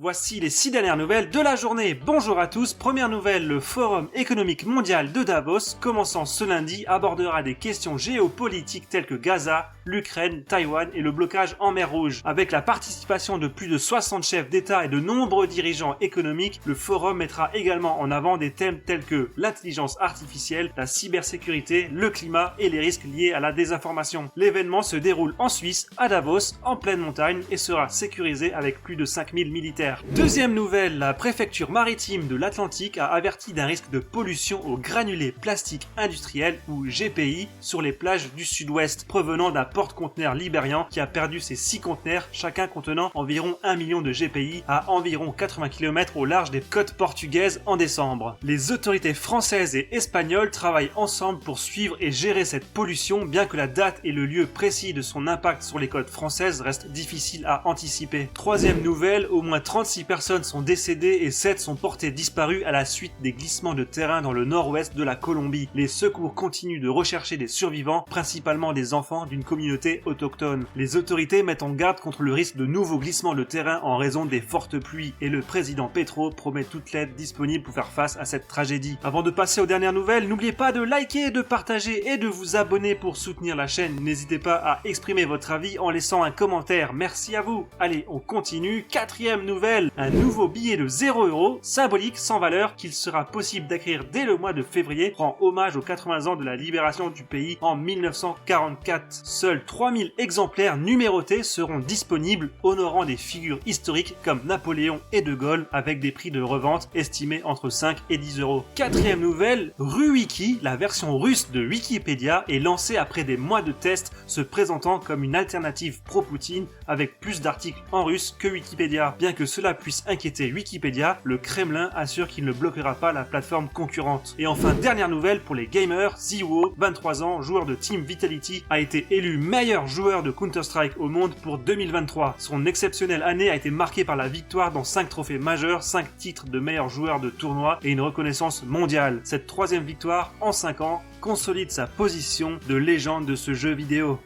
Voici les 6 dernières nouvelles de la journée. Bonjour à tous, première nouvelle, le Forum économique mondial de Davos, commençant ce lundi, abordera des questions géopolitiques telles que Gaza, l'Ukraine, Taïwan et le blocage en mer Rouge. Avec la participation de plus de 60 chefs d'État et de nombreux dirigeants économiques, le forum mettra également en avant des thèmes tels que l'intelligence artificielle, la cybersécurité, le climat et les risques liés à la désinformation. L'événement se déroule en Suisse, à Davos, en pleine montagne et sera sécurisé avec plus de 5000 militaires. Deuxième nouvelle, la préfecture maritime de l'Atlantique a averti d'un risque de pollution aux granulés plastiques industriels ou GPI sur les plages du sud-ouest, provenant d'un porte-conteneur libérien qui a perdu ses 6 conteneurs, chacun contenant environ 1 million de GPI à environ 80 km au large des côtes portugaises en décembre. Les autorités françaises et espagnoles travaillent ensemble pour suivre et gérer cette pollution, bien que la date et le lieu précis de son impact sur les côtes françaises restent difficiles à anticiper. Troisième nouvelle, au moins 36 personnes sont décédées et 7 sont portées disparues à la suite des glissements de terrain dans le nord-ouest de la Colombie. Les secours continuent de rechercher des survivants, principalement des enfants d'une communauté autochtone. Les autorités mettent en garde contre le risque de nouveaux glissements de terrain en raison des fortes pluies et le président Petro promet toute l'aide disponible pour faire face à cette tragédie. Avant de passer aux dernières nouvelles, n'oubliez pas de liker, de partager et de vous abonner pour soutenir la chaîne. N'hésitez pas à exprimer votre avis en laissant un commentaire. Merci à vous. Allez, on continue. Quatrième nouvelle, un nouveau billet de 0€, symbolique, sans valeur, qu'il sera possible d'acquérir dès le mois de février, rend hommage aux 80 ans de la libération du pays en 1944. Seuls 3000 exemplaires numérotés seront disponibles, honorant des figures historiques comme Napoléon et De Gaulle, avec des prix de revente estimés entre 5 et 10€. Quatrième nouvelle, RuWiki, la version russe de Wikipédia, est lancée après des mois de tests, se présentant comme une alternative pro-Poutine avec plus d'articles en russe que Wikipédia. Bien que cela puisse inquiéter Wikipédia, le Kremlin assure qu'il ne bloquera pas la plateforme concurrente. Et enfin, dernière nouvelle pour les gamers, Ziwo, 23 ans, joueur de Team Vitality, a été élu meilleur joueur de Counter-Strike au monde pour 2023. Son exceptionnelle année a été marquée par la victoire dans 5 trophées majeurs, 5 titres de meilleur joueur de tournoi et une reconnaissance mondiale. Cette troisième victoire en 5 ans consolide sa position de légende de ce jeu vidéo.